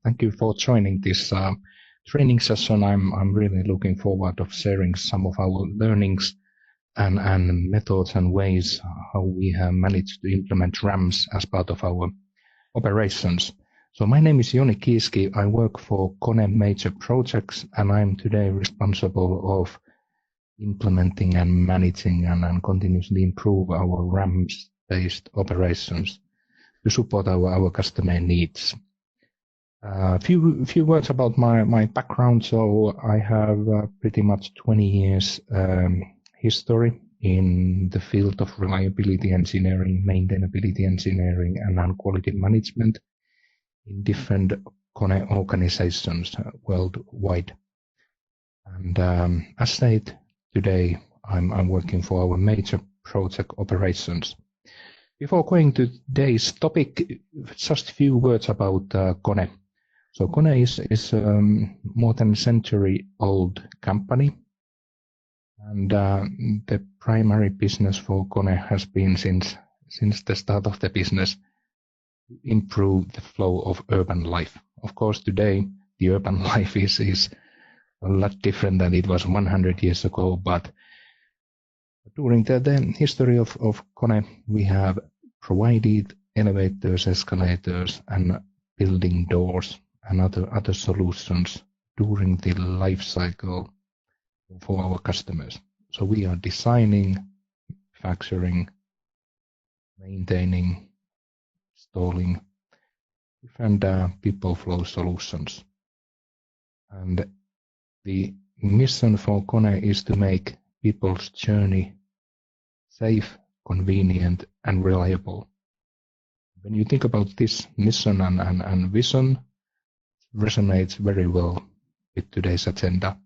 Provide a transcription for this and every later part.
Thank you for joining this training session. I'm really looking forward to sharing some of our learnings and methods and ways how we have managed to implement RAMS as part of our operations. So my name is Joni Kiiski. I work for KONE Major Projects, and I'm today responsible of implementing and managing and continuously improve our RAMS-based operations to support our customer needs. A few words about my background. So I have pretty much 20 years history in the field of reliability engineering, maintainability engineering, and quality management in different KONE organizations worldwide. And as said, today I'm working for our major project operations. Before going to today's topic, just a few words about KONE. So KONE is more than a century-old company, and the primary business for KONE has been since the start of the business improve the flow of urban life. Of course, today the urban life is a lot different than it was 100 years ago, but during the history of KONE, we have provided elevators, escalators, and building doors and other solutions during the life cycle for our customers. So we are designing, manufacturing, maintaining, installing different people flow solutions. And the mission for KONE is to make people's journey safe, convenient, and reliable. When you think about this mission and vision, it resonates very well with today's agenda.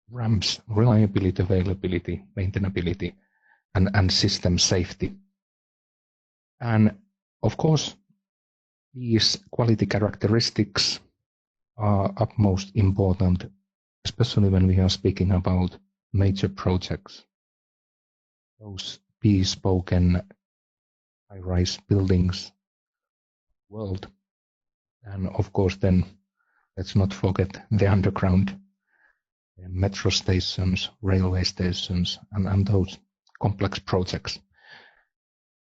RAMS, reliability, availability, maintainability, and system safety. And of course, these quality characteristics are utmost important, especially when we are speaking about major projects. Those bespoke high-rise buildings world. And of course, then let's not forget the underground metro stations, railway stations, and those complex projects.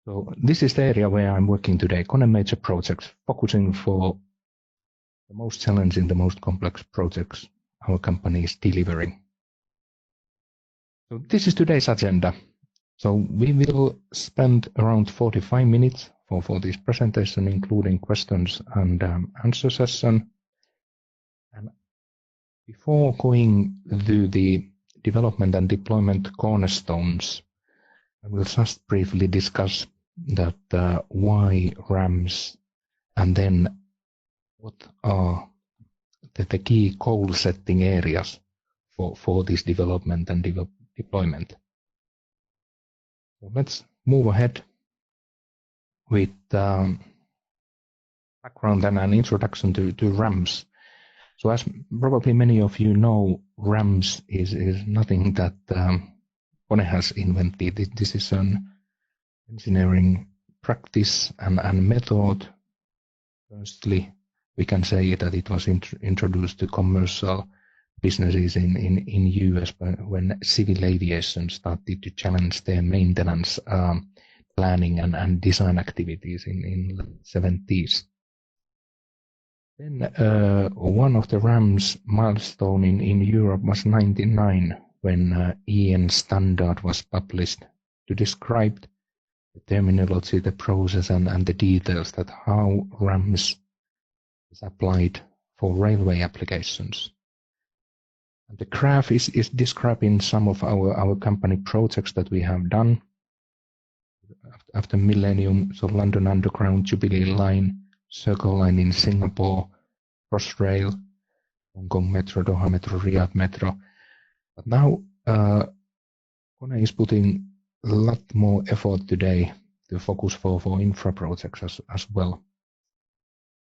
So this is the area where I'm working today, KONE Major Projects, focusing for the most challenging, the most complex projects our company is delivering. So this is today's agenda. So we will spend around 45 minutes for this presentation, including questions and answer session. And before going to the development and deployment cornerstones, I will just briefly discuss that why RAMS, and then what are the key goal setting areas for this development and deployment. So let's move ahead with background and an introduction to RAMS. So as probably many of you know, RAMS is nothing that KONE has invented. This is an engineering practice and method. Firstly, we can say that it was introduced to commercial businesses in US when civil aviation started to challenge their maintenance planning and design activities in the 70s. Then one of the RAMS milestone in Europe was 1999 when EN standard was published to describe the terminology, the process, and the details that how RAMS is applied for railway applications. And the graph is describing some of our company projects that we have done after Millennium, so London Underground, Jubilee Line, Circle Line in Singapore, Crossrail, Hong Kong Metro, Doha Metro, Riyadh Metro. But now KONE is putting a lot more effort today to focus for infra projects as well.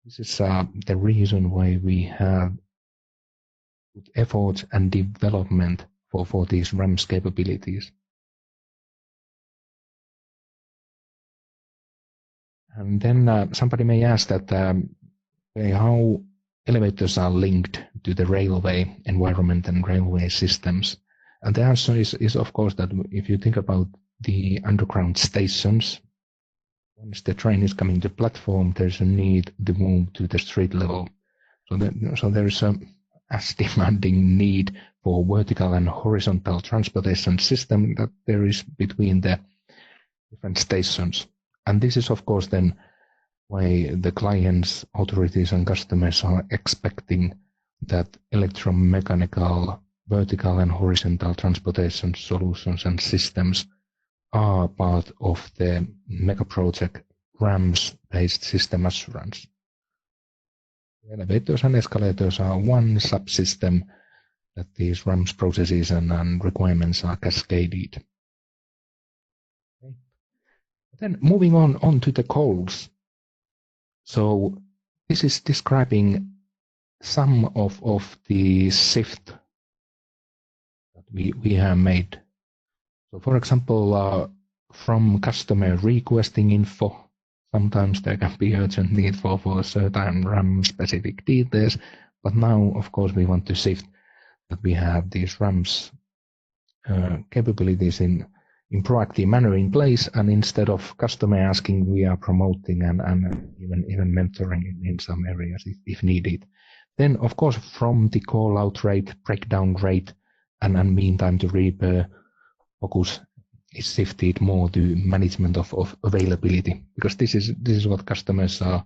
This is the reason why we have put effort and development for these RAMS capabilities. And then somebody may ask that how elevators are linked to the railway environment and railway systems. And the answer is of course that if you think about the underground stations, once the train is coming to platform, there's a need to move to the street level. So there is a as demanding need for vertical and horizontal transportation system that there is between the different stations. And this is of course then why the clients, authorities and customers are expecting that electromechanical vertical and horizontal transportation solutions and systems are part of the mega project RAMS-based system assurance. Elevators and escalators are one subsystem that these RAMS processes and requirements are cascaded. Okay. Then moving on to the goals. So this is describing some of the shift that we have made. So for example, from customer requesting info, sometimes there can be urgent need for certain RAM-specific details, but now, of course, we want to shift that we have these RAMS capabilities in proactive manner in place, and instead of customer asking, we are promoting and even mentoring in some areas if needed. Then, of course, from the call-out rate, breakdown rate, and mean time to repair, focus is shifted more to management of availability, because this is what customers are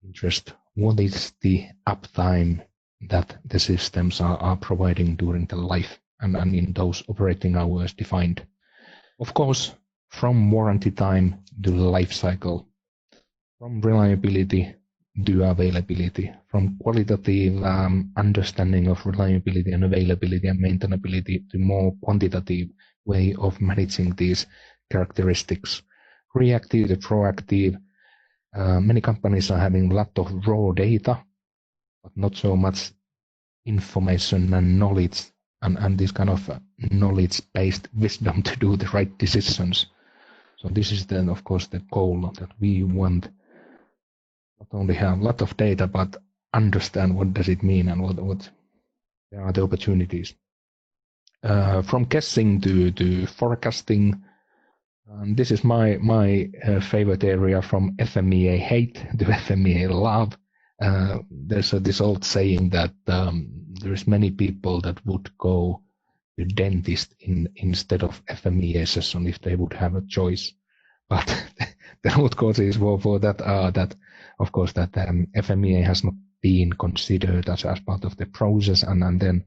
interested. What is the uptime that the systems are providing during the life and in those operating hours defined? Of course, from warranty time to life cycle, from reliability to availability, from qualitative understanding of reliability and availability and maintainability to more quantitative way of managing these characteristics. Reactive to proactive. Many companies are having a lot of raw data, but not so much information and knowledge and this kind of knowledge-based wisdom to do the right decisions. So this is then, of course, the goal that we want not only have a lot of data, but understand what does it mean and what are the opportunities. From guessing to forecasting, this is my favorite area, from FMEA hate to FMEA love. There's this old saying that there's many people that would go to dentist instead of FMEA session if they would have a choice. But the root causes for that are that, of course, that FMEA has not been considered as part of the process, and then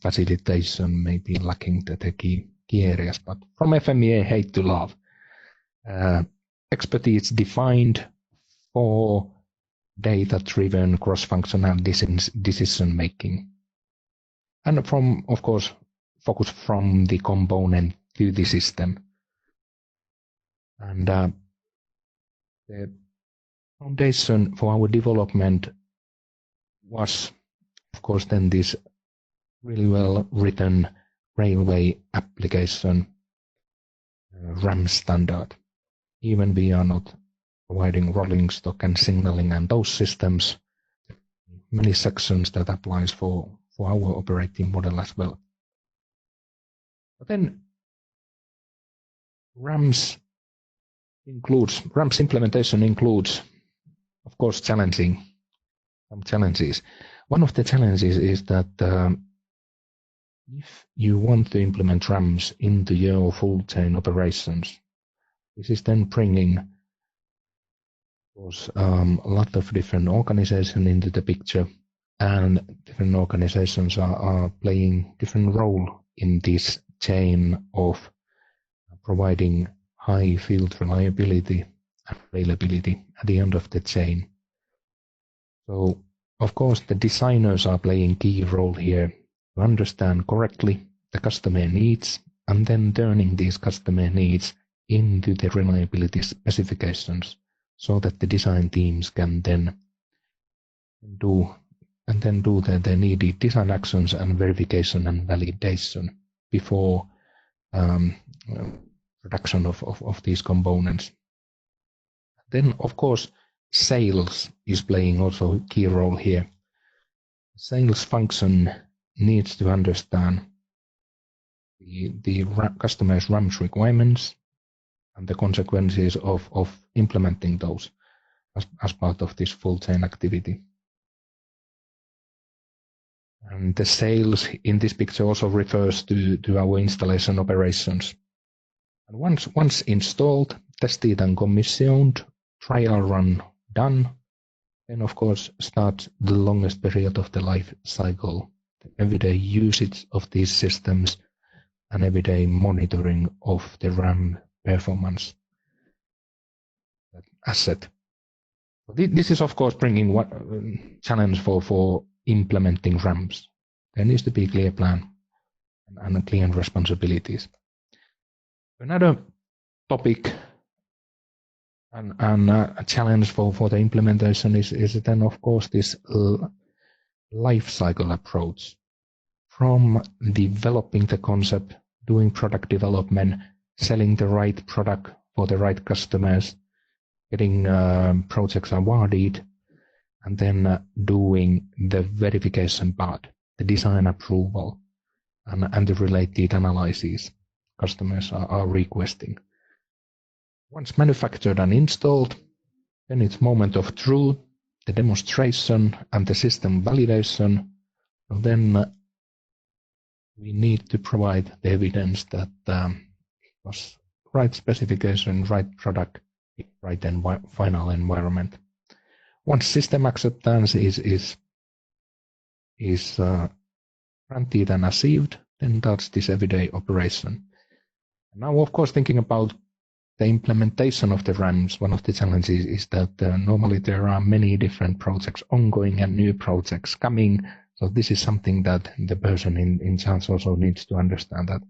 facilitation may be lacking the key areas. But from FMEA hate to love, expertise defined for data-driven cross-functional decision making, and from, of course, focus from the component to the system. And the foundation for our development was, of course, then this really well written railway application RAMS standard. Even we are not providing rolling stock and signaling and those systems, many sections that applies for our operating model as well. But then RAMS implementation includes, of course, some challenges. One of the challenges is that if you want to implement RAMS into your full chain operations, this is then bringing, of course, a lot of different organizations into the picture, and different organizations are playing different role in this chain of providing high field reliability and availability at the end of the chain. So, of course, the designers are playing key role here to understand correctly the customer needs and then turning these customer needs into the reliability specifications so that the design teams can then do the needed design actions and verification and validation before production of these components. Then, of course, sales is playing also a key role here. Sales function needs to understand the customer's RAMS requirements and the consequences of implementing those as part of this full chain activity. And the sales in this picture also refers to our installation operations. And once installed, tested and commissioned, trial run done, then of course starts the longest period of the life cycle, the everyday usage of these systems and everyday monitoring of the RAM performance asset. This is of course bringing one challenge for implementing RAMs. There needs to be a clear plan and clear responsibilities. Another topic and a challenge for the implementation is then of course this life cycle approach. From developing the concept, doing product development, selling the right product for the right customers, getting projects awarded, and then doing the verification part, the design approval, and the related analyses customers are requesting. Once manufactured and installed, then it's moment of truth, the demonstration and the system validation. And then we need to provide the evidence that it was right specification, right product, right final environment. Once system acceptance is granted and achieved, then that's this everyday operation. Now, of course, thinking about the implementation of the RAMs, one of the challenges is that normally there are many different projects ongoing and new projects coming. So this is something that the person in charge also needs to understand, that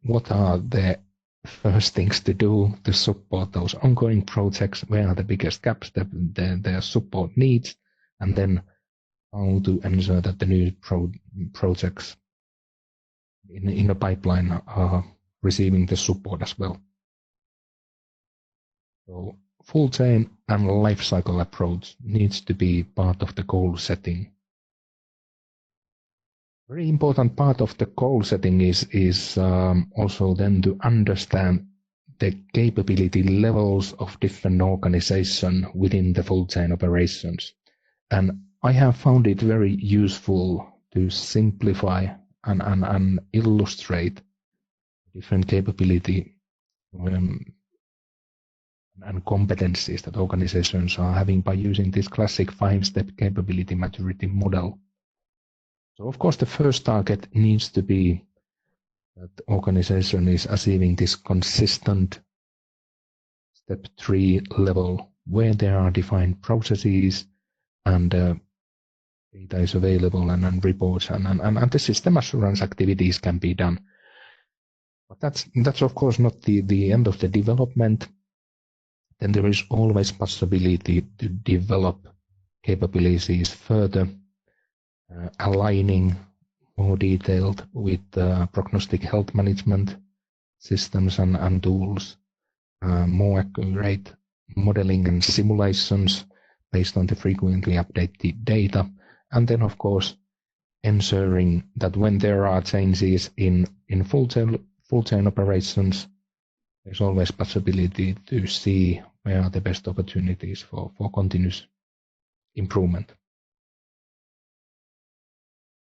what are the first things to do to support those ongoing projects, where are the biggest gaps that their support needs, and then how to ensure that the new projects in the pipeline are receiving the support as well. So full chain and life cycle approach needs to be part of the goal setting. Very important part of the goal setting is also then to understand the capability levels of different organizations within the full chain operations. And I have found it very useful to simplify and illustrate different capability and competencies that organizations are having by using this classic 5-step capability maturity model. So of course the first target needs to be that the organization is achieving this consistent step 3 level where there are defined processes and data is available and reports and the system assurance activities can be done. But that's of course not the end of the development. Then there is always possibility to develop capabilities further, aligning more detailed with prognostic health management systems and tools, more accurate modeling and simulations based on the frequently updated data, and then of course ensuring that when there are changes in full chain operations, there's always possibility to see where are the best opportunities for continuous improvement.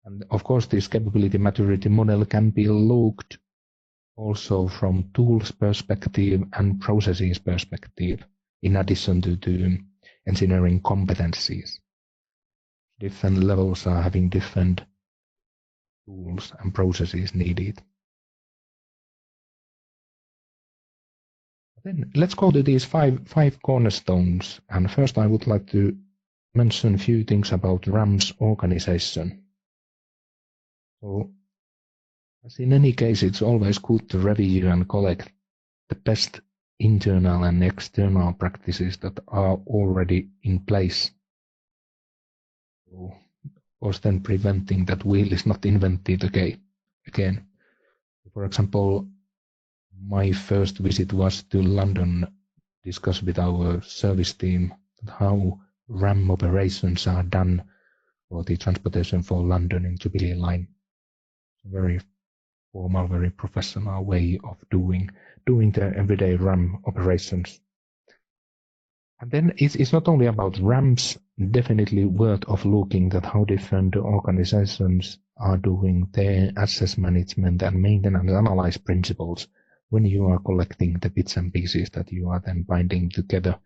And of course, this capability maturity model can be looked also from tools perspective and processes perspective, in addition to engineering competencies. Different levels are having different tools and processes needed. Then let's go to these five cornerstones. And first I would like to mention a few things about RAMS organization. So, as in any case, it's always good to review and collect the best internal and external practices that are already in place. So, of course, then preventing that wheel is not invented again. For example, my first visit was to London discuss with our service team how RAM operations are done for the transportation for London in Jubilee line. Very formal, very professional way of doing the everyday RAM operations. And then it's not only about RAMs, definitely worth of looking at how different organizations are doing their access management and maintenance analyze principles when you are collecting the bits and pieces that you are then binding together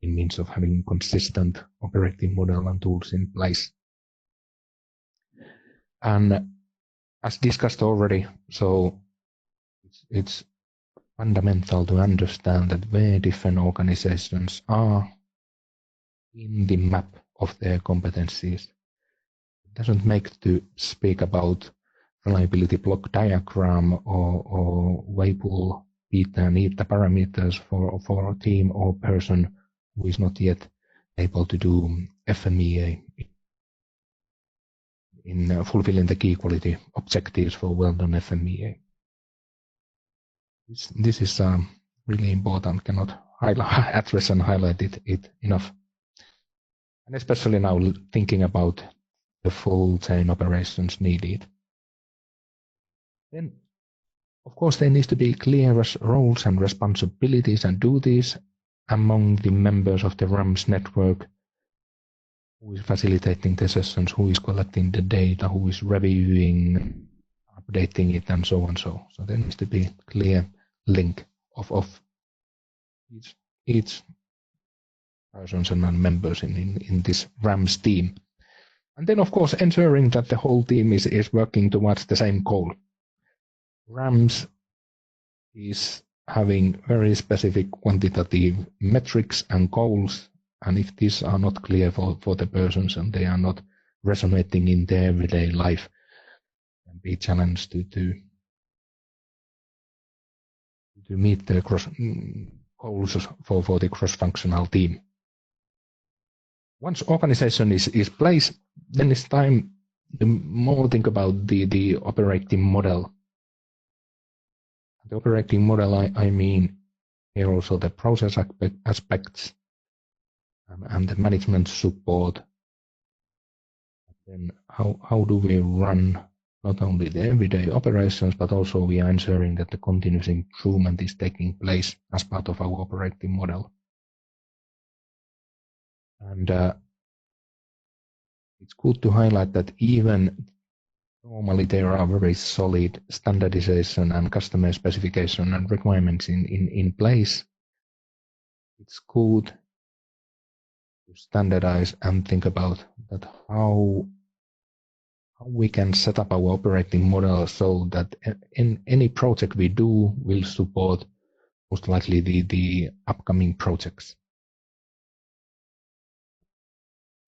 in means of having consistent operating model and tools in place. And as discussed already, so it's fundamental to understand that where different organizations are in the map of their competencies. It doesn't make to speak about reliability block diagram or Weibull beta and eta parameters for a team or person who is not yet able to do FMEA in fulfilling the key quality objectives for well-done FMEA. This is really important, cannot address and highlight it enough. And especially now thinking about the full chain operations needed. Then, of course, there needs to be clear roles and responsibilities and duties among the members of the RAMS network. Who is facilitating the sessions, who is collecting the data, who is reviewing, updating it, and so on. So there needs to be clear link of each persons and members in this RAMS team. And then, of course, ensuring that the whole team is working towards the same goal. RAMS is having very specific quantitative metrics and goals. And if these are not clear for the persons and they are not resonating in their everyday life, can be challenged to meet the goals for the cross-functional team. Once organization is placed, then it's time to more think about the operating model. The operating model, I mean here also the process aspects and the management support. Then how do we run not only the everyday operations, but also we are ensuring that the continuous improvement is taking place as part of our operating model. And it's good to highlight that even normally there are very solid standardization and customer specification and requirements in place. It's good to standardize and think about that how we can set up our operating model so that in any project we do will support most likely the upcoming projects.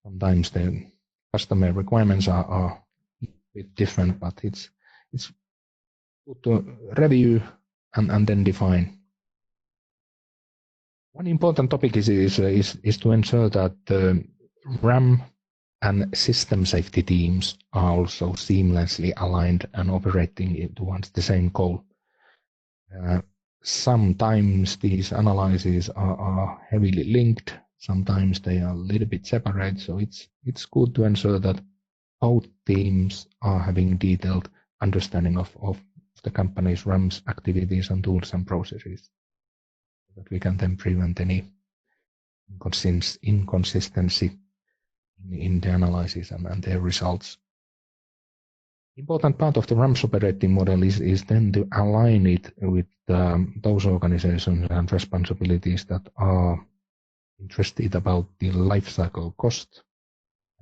Sometimes the customer requirements are a bit different, but it's good to review and then define. One important topic is to ensure that RAM and system safety teams are also seamlessly aligned and operating towards the same goal. Sometimes these analyses are heavily linked, sometimes they are a little bit separate, so it's good to ensure that both teams are having detailed understanding of the company's RAMS activities and tools and processes, so that we can then prevent any inconsistency in the analysis and their results. Important part of the RAMS operating model is then to align it with those organizations and responsibilities that are interested about the life cycle cost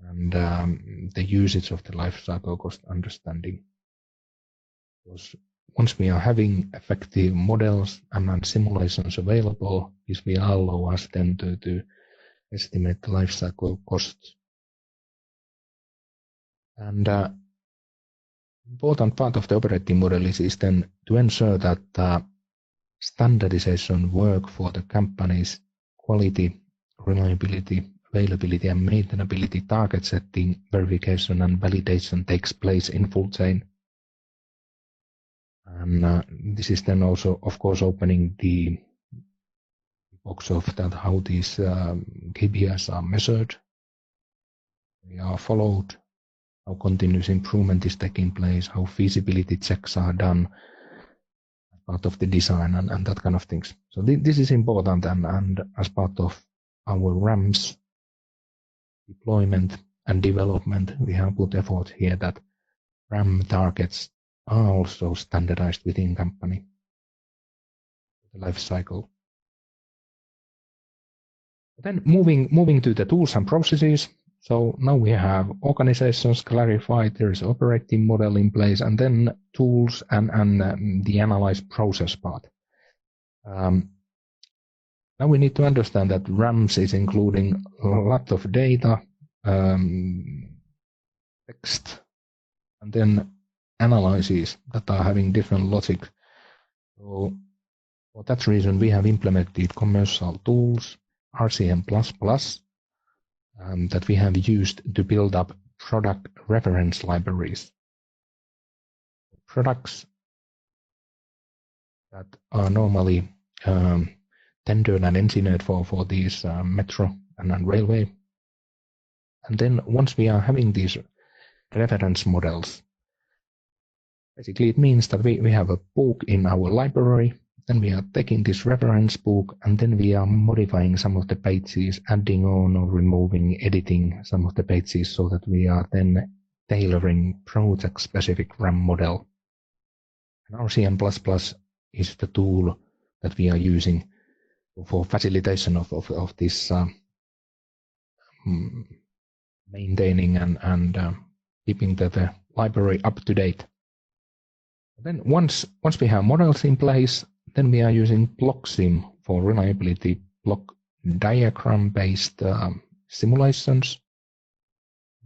and the usage of the life cycle cost understanding. Because once we are having effective models and simulations available, this will allow us then to estimate the life cycle costs. And important part of the operating model is then to ensure that standardization work for the company's quality, reliability, availability, and maintainability target setting, verification, and validation takes place in full chain. And this is then also, of course, opening the box of that how these KPIs are measured, they are followed, how continuous improvement is taking place, how feasibility checks are done as part of the design and that kind of things. So this is important, and as part of our RAMS deployment and development, we have put effort here that RAM targets are also standardized within company, the life cycle. Then moving to the tools and processes. So now we have organizations clarified, there is operating model in place, and then tools and the analyzed process part. Now we need to understand that RAMS is including a lot of data, text, and then analyses that are having different logic. So for that reason, we have implemented commercial tools, RCM++, that we have used to build up product reference libraries. Products that are normally tendered and engineered for these metro and railway. And then once we are having these reference models, basically it means that we have a book in our library, then we are taking this reference book, and then we are modifying some of the pages, adding on or removing, editing some of the pages so that we are then tailoring project-specific RAM model. And RCM++ is the tool that we are using for facilitation of this maintaining and keeping the library up to date. Then once we have models in place, then we are using BlockSim for reliability block diagram-based simulations.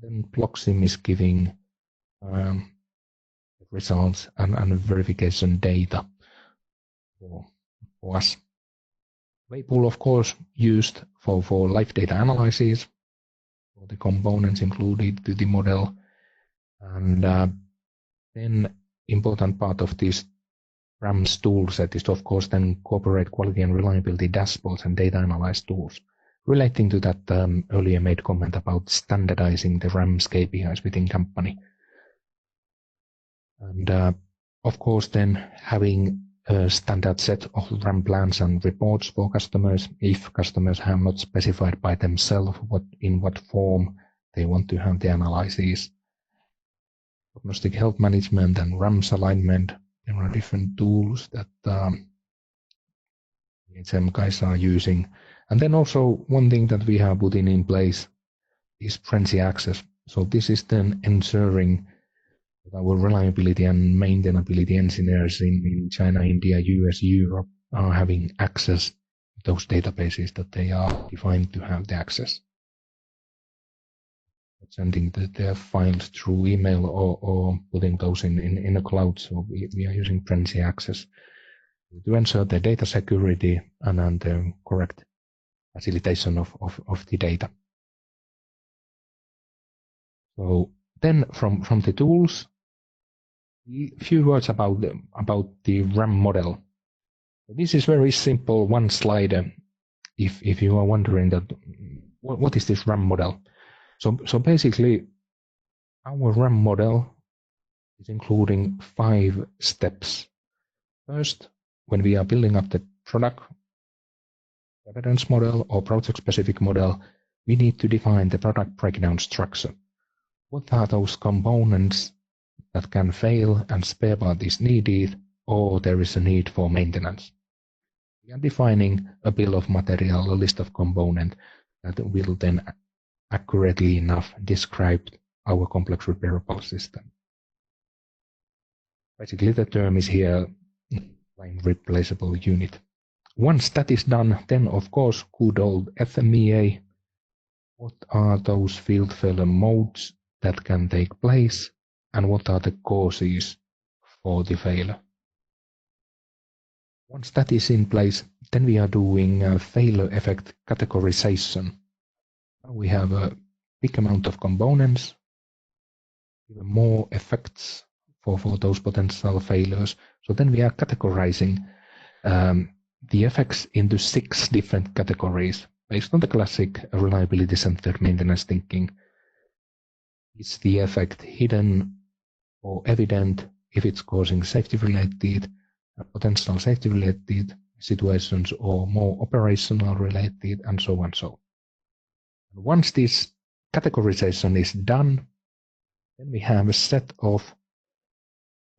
Then BlockSim is giving results and verification data for us. Waypool, of course, used for live data analysis, for the components included to the model. And then important part of this RAMS tool set is, of course, then incorporate quality and reliability dashboards and data analyze tools. Relating to that earlier made comment about standardizing the RAMS KPIs within company. And of course, then having a standard set of RAM plans and reports for customers if customers have not specified by themselves in what form they want to have the analysis. Prognostic health management and RAMS alignment. There are different tools that HM guys are using. And then also one thing that we have put in place is frenzy access. So this is then ensuring that our reliability and maintainability engineers in China, India, US, Europe are having access to those databases that they are defined to have the access. Sending their files through email or putting those in a cloud. So we are using frenzy access to ensure the data security and the correct facilitation of the data. So then from the tools, a few words about the RAM model. This is very simple, one slide. If you are wondering that what is this RAM model? So basically, our RAM model is including 5 steps. First, when we are building up the product reference model or project-specific model, we need to define the product breakdown structure. What are those components that can fail and spare part is needed, or there is a need for maintenance? We are defining a bill of material, a list of components that will then accurately enough describe our complex repairable system. Basically, the term is here line replaceable unit. Once that is done, then of course, good old FMEA. What are those field failure modes that can take place, and what are the causes for the failure? Once that is in place, then we are doing failure effect categorization. We have a big amount of components, even more effects for those potential failures. So then we are categorizing the effects into 6 different categories based on the classic reliability-centered maintenance thinking. Is the effect hidden or evident if it's causing safety-related, potential safety-related situations, or more operational-related, and so on. Once this categorization is done, then we have a set of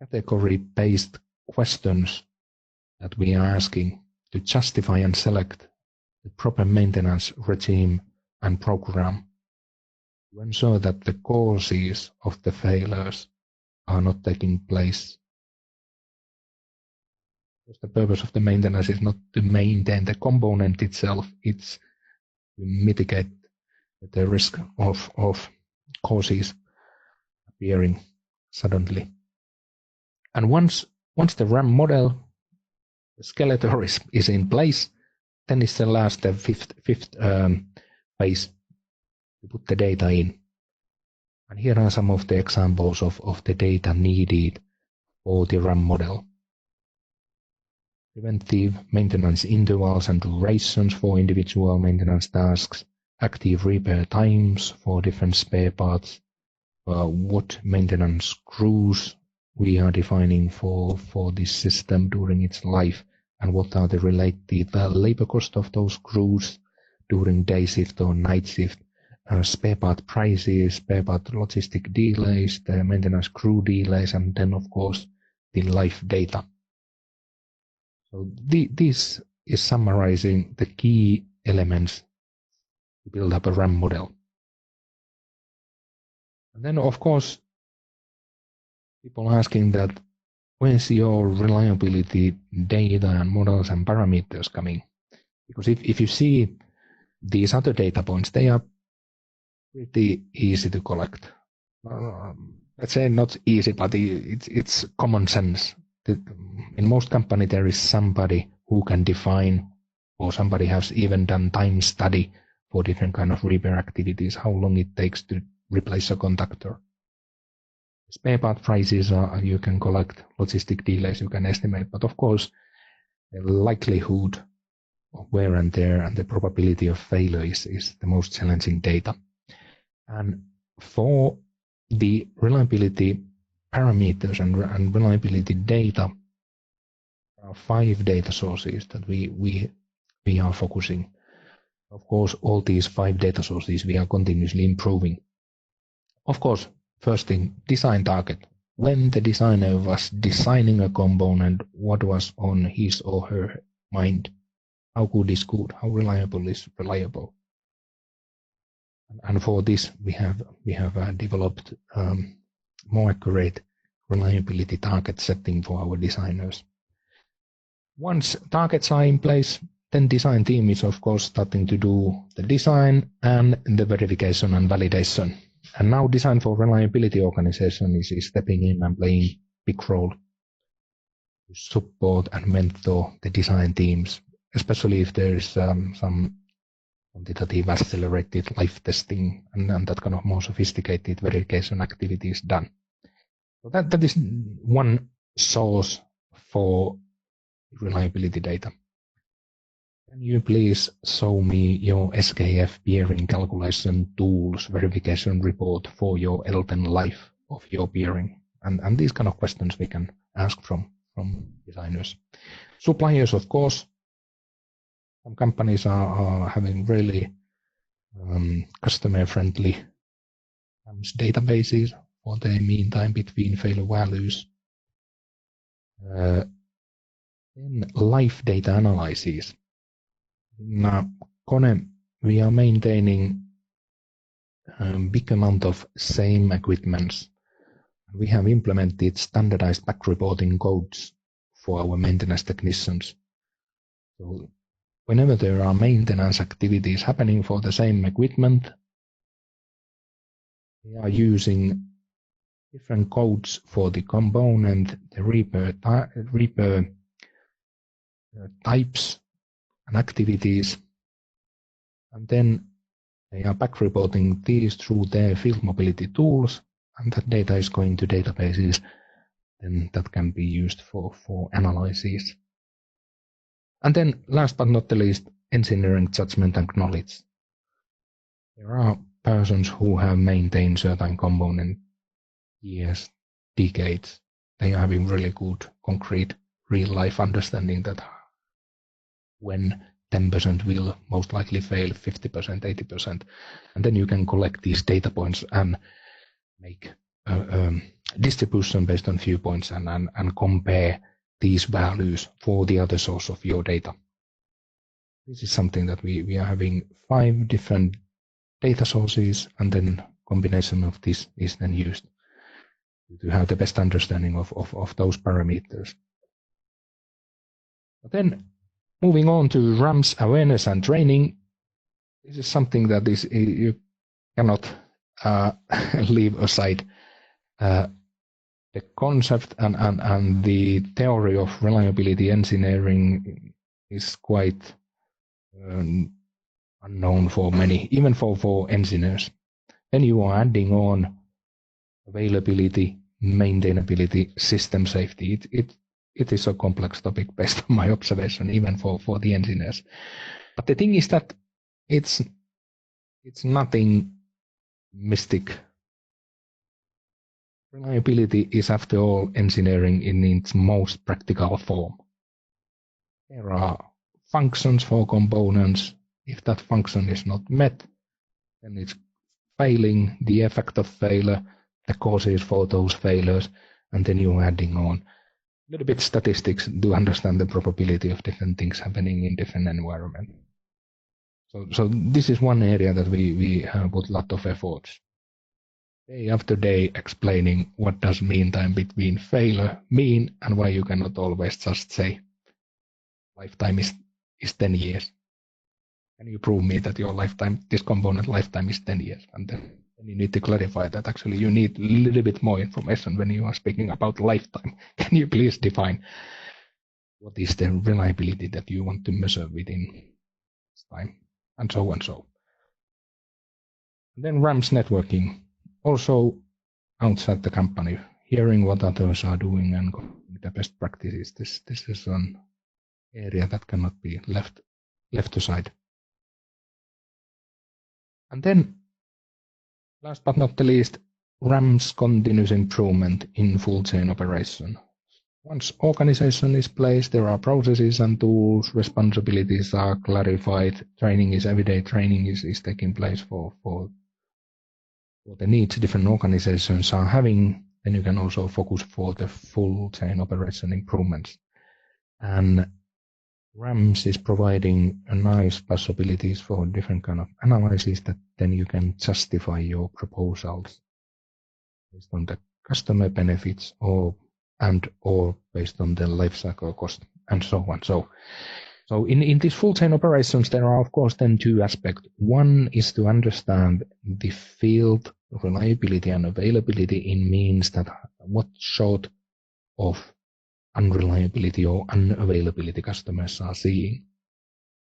category-based questions that we are asking to justify and select the proper maintenance regime and program to ensure that the causes of the failures are not taking place. Because the purpose of the maintenance is not to maintain the component itself, it's to mitigate the risk of causes appearing suddenly. And once the RAM model, the escalator is in place, then it's the last, the fifth phase to put the data in. And here are some of the examples of the data needed for the RAM model. Preventive maintenance intervals and durations for individual maintenance tasks, active repair times for different spare parts, what maintenance crews we are defining for this system during its life, and what are the related labor cost of those crews during day shift or night shift, spare part prices, spare part logistic delays, the maintenance crew delays, and then of course the life data. So this is summarizing the key elements to build up a RAM model. And then of course people asking that where's your reliability data and models and parameters coming? Because if you see these other data points, they are pretty easy to collect. Let's say not easy, but it's common sense. In most companies there is somebody who can define, or somebody has even done time study for different kind of repair activities, how long it takes to replace a contactor. Spare part prices you can collect, logistic delays you can estimate, but of course the likelihood of wear and tear and the probability of failure is the most challenging data. And for the reliability parameters and reliability data, there are 5 data sources that we are focusing. Of course, all these 5 data sources we are continuously improving. Of course, first thing, design target. When the designer was designing a component, what was on his or her mind? How good is good? How reliable is reliable? And for this, we have developed more accurate reliability target setting for our designers. Once targets are in place, then design team is of course starting to do the design and the verification and validation. And now design for reliability organization is stepping in and playing a big role to support and mentor the design teams, especially if there is some quantitative accelerated life testing and that kind of more sophisticated verification activities done. So that is one source for reliability data. Can you please show me your SKF bearing calculation tools verification report for your L10 life of your bearing? And these kind of questions we can ask from designers. Suppliers, of course. Some companies are having really customer-friendly databases for the mean time between failure values. Then life data analysis. In KONE, we are maintaining a big amount of same equipments. We have implemented standardized back reporting codes for our maintenance technicians. So whenever there are maintenance activities happening for the same equipment, we are using different codes for the component, the repair types and activities, and then they are back reporting these through their field mobility tools, and that data is going to databases, then that can be used for analysis. And then last but not the least, engineering judgment and knowledge. There are persons who have maintained certain component years, decades. They are having really good, concrete, real-life understanding that when 10% will most likely fail, 50%, 80%. And then you can collect these data points and make distribution based on few points and compare these values for the other source of your data. This is something that we are having 5 different data sources, and then combination of this is then used to have the best understanding of those parameters. But then moving on to RAMS awareness and training, this is something that is you cannot leave aside. The concept and the theory of reliability engineering is quite unknown for many, even for engineers. Then you are adding on availability, maintainability, system safety. It is a complex topic based on my observation, even for the engineers. But the thing is that it's nothing mystic. Reliability is, after all, engineering in its most practical form. There are functions for components. If that function is not met, then it's failing, the effect of failure, the causes for those failures, and then you're adding on a little bit statistics to understand the probability of different things happening in different environments. So this is one area that we put a lot of efforts. Day after day explaining what does mean time between failure mean and why you cannot always just say lifetime is 10 years. Can you prove me that your lifetime, this component lifetime is 10 years? And then you need to clarify that actually you need a little bit more information when you are speaking about lifetime. Can you please define what is the reliability that you want to measure within this time? And so on. And then RAMS networking. Also outside the company, hearing what others are doing and the best practices. This is an area that cannot be left aside. And then, last but not the least, RAMS continuous improvement in full chain operation. Once organization is placed, there are processes and tools, responsibilities are clarified, training is everyday training is taking place for the needs different organizations are having, then you can also focus for the full chain operation improvements. And RAMS is providing a nice possibilities for different kind of analysis that then you can justify your proposals based on the customer benefits or based on the life cycle cost and so on. So in these full chain operations, there are of course then 2 aspects. One is to understand the field reliability and availability in means that what sort of unreliability or unavailability customers are seeing.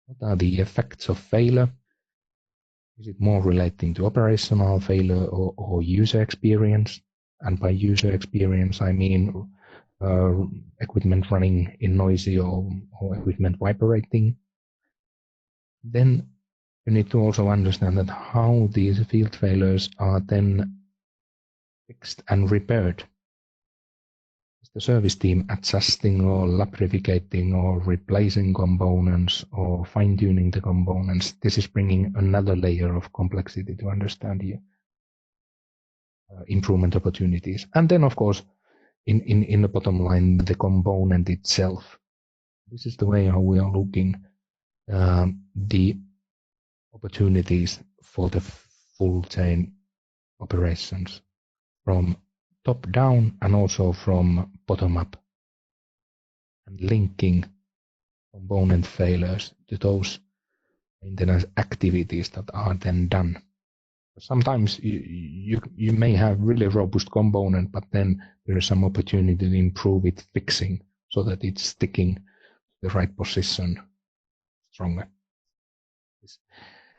What are the effects of failure? Is it more relating to operational failure or user experience? And by user experience, I mean equipment running in noisy or equipment vibrating. Then you need to also understand that how these field failures are then fixed and repaired. Is the service team adjusting or lubricating or replacing components or fine-tuning the components? This is bringing another layer of complexity to understand the improvement opportunities. And then, of course, in the bottom line, the component itself. This is the way how we are looking the opportunities for the full chain operations from top down and also from bottom up, and linking component failures to those maintenance activities that are then done. Sometimes you may have really robust component, but then there is some opportunity to improve it, fixing so that it's sticking the right position stronger.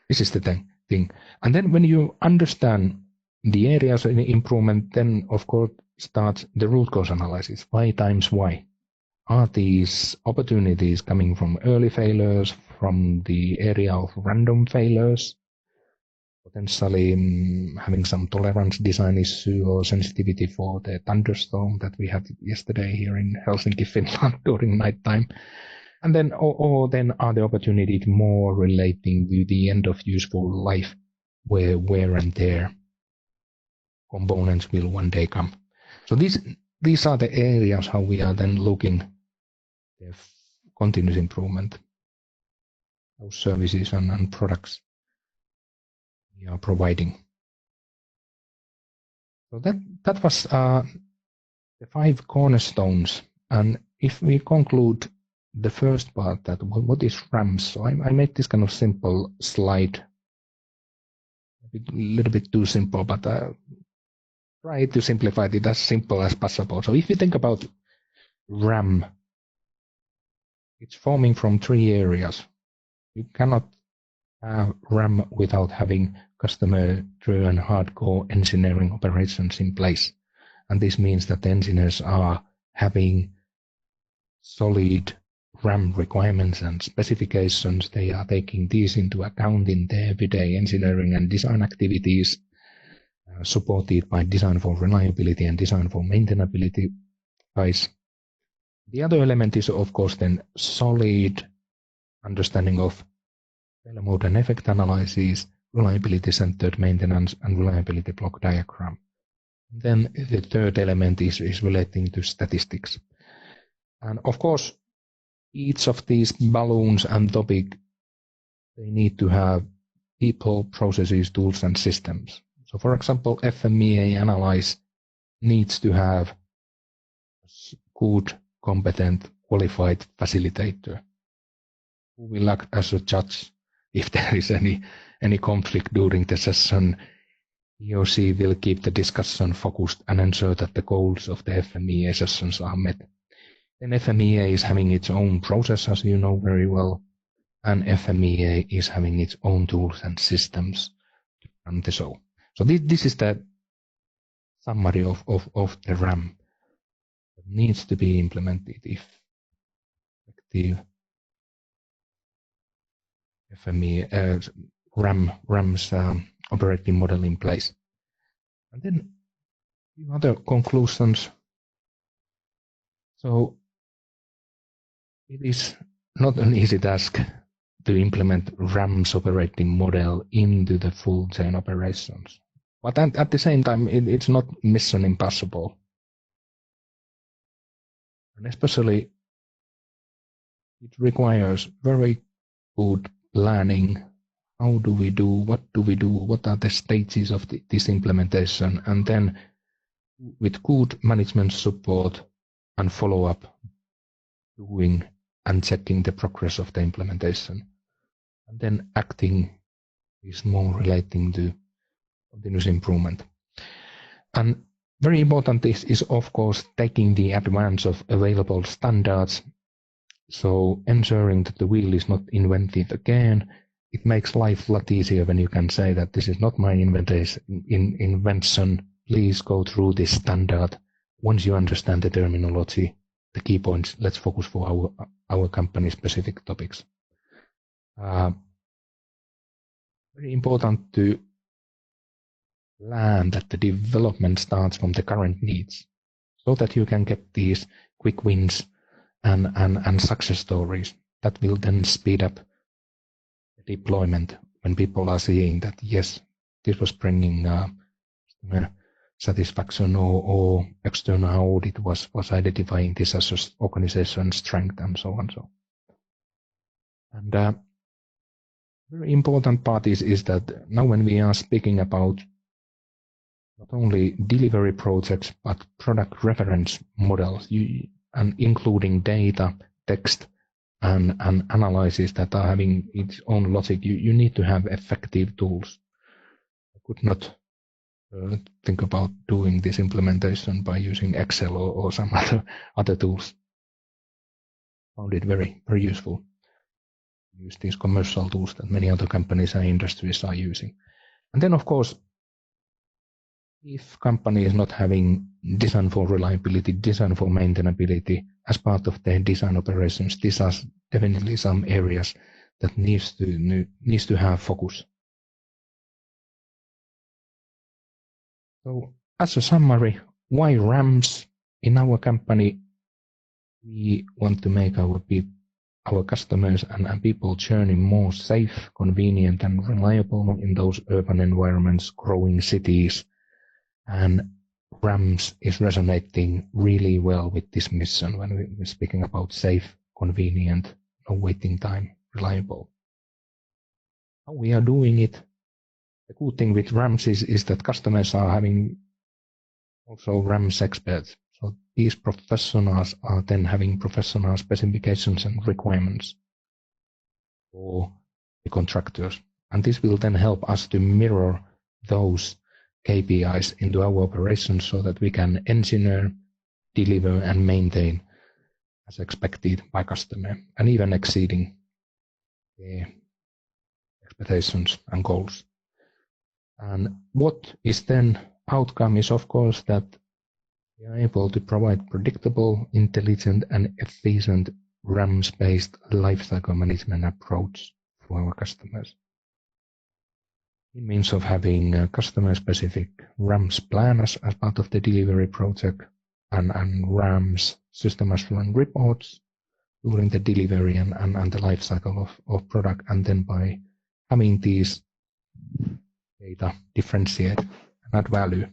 This is the thing. And then when you understand the areas of improvement, then of course starts the root cause analysis. Why times why? are these opportunities coming from early failures, from the area of random failures, potentially having some tolerance design issue or sensitivity for the thunderstorm that we had yesterday here in Helsinki, Finland during nighttime. And then, or then are the opportunities more relating to the end of useful life, where wear and tear components will one day come. So these are the areas how we are then looking at continuous improvement, those services and products we are providing. So that was the 5 cornerstones. And if we conclude the first part, that what is RAMS? So I made this kind of simple slide, a little bit too simple, but try to simplify it as simple as possible. So if you think about RAM, it's forming from 3 areas. You cannot have RAM without having customer-driven hardcore engineering operations in place. And this means that the engineers are having solid RAM requirements and specifications. They are taking these into account in their everyday engineering and design activities, supported by design for reliability and design for maintainability guys. The other element is, of course, then solid understanding of failure mode and effect analysis, reliability-centered maintenance, and reliability block diagram. Then the third element is relating to statistics. And of course, each of these balloons and topic, they need to have people, processes, tools, and systems. So for example, FMEA analyze needs to have good, competent, qualified facilitator who will act as a judge if there is any conflict during the session. He or she will keep the discussion focused and ensure that the goals of the FMEA sessions are met. Then FMEA is having its own process, as you know very well, and FMEA is having its own tools and systems to run the show. So this is the summary of the RAM that needs to be implemented if effective FMEA RAM's operating model in place. And then a few other conclusions. So it is not an easy task to implement RAM's operating model into the full chain operations. But at the same time, it's not mission impossible. And especially, it requires very good planning. How do we do? What do we do? What are the stages of this implementation? And then with good management support and follow-up, doing and checking the progress of the implementation. And then acting is more relating to continuous improvement. And very important is of course taking the advance of available standards. So ensuring that the wheel is not invented again. It makes life a lot easier when you can say that this is not my invention. Please go through this standard. Once you understand the terminology, the key points, let's focus for our company specific topics. Very important to plan that the development starts from the current needs so that you can get these quick wins and success stories that will then speed up the deployment when people are seeing that, yes, this was bringing satisfaction or external audit was identifying this as an organization strength and so on. And very important part is that now when we are speaking about not only delivery projects but product reference models, and including data, text, and analysis that are having its own logic, you need to have effective tools. I could not think about doing this implementation by using Excel or some other tools. Found it very, very useful. Use these commercial tools that many other companies and industries are using. And then, of course, If company is not having design for reliability, design for maintainability as part of their design operations, these are definitely some areas that needs to have focus. So as a summary, why RAMS? In our company, we want to make our customers and people journey more safe, convenient, and reliable in those urban environments, growing cities. And RAMS is resonating really well with this mission when we're speaking about safe, convenient, no waiting time, reliable. How we are doing it? The good thing with RAMS is that customers are having also RAMS experts. So these professionals are then having professional specifications and requirements for the contractors. And this will then help us to mirror those KPIs into our operations so that we can engineer, deliver, and maintain as expected by customer, and even exceeding the expectations and goals. And what is then outcome is, of course, that we are able to provide predictable, intelligent, and efficient RAMS-based lifecycle management approach for our customers. It means of having a customer-specific RAMS plan as part of the delivery project and RAMS system assurance reports during the delivery and the lifecycle of product, and then by having these data differentiate and add value